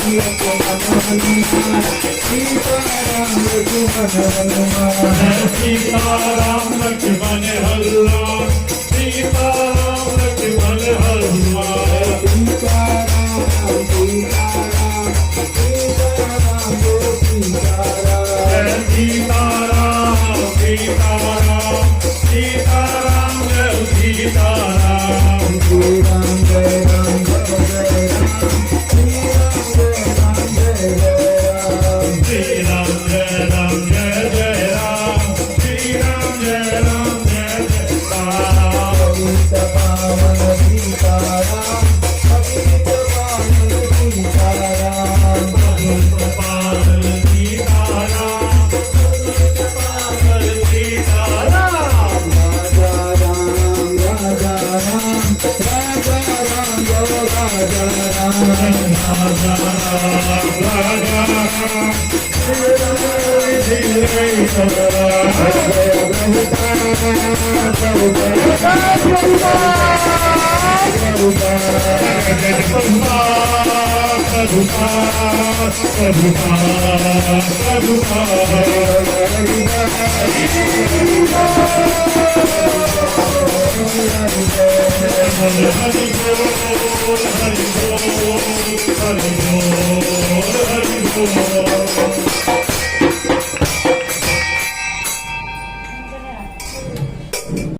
सीताराम लक्ष्मण हनुमान सीताराम लक्ष्मण हनुमान सीताराम सीताराम सीताराम जय सीताराम जय राम जय राम जय राम श्री राम जय राम जय जय राम श्री राम जय राम जय जय राम पतित पावन सीताराम पतित पावन सीताराम पावन सीताराम पावन सीताराम राजा राम राजा राम राजा राम राजा राम राजा Hare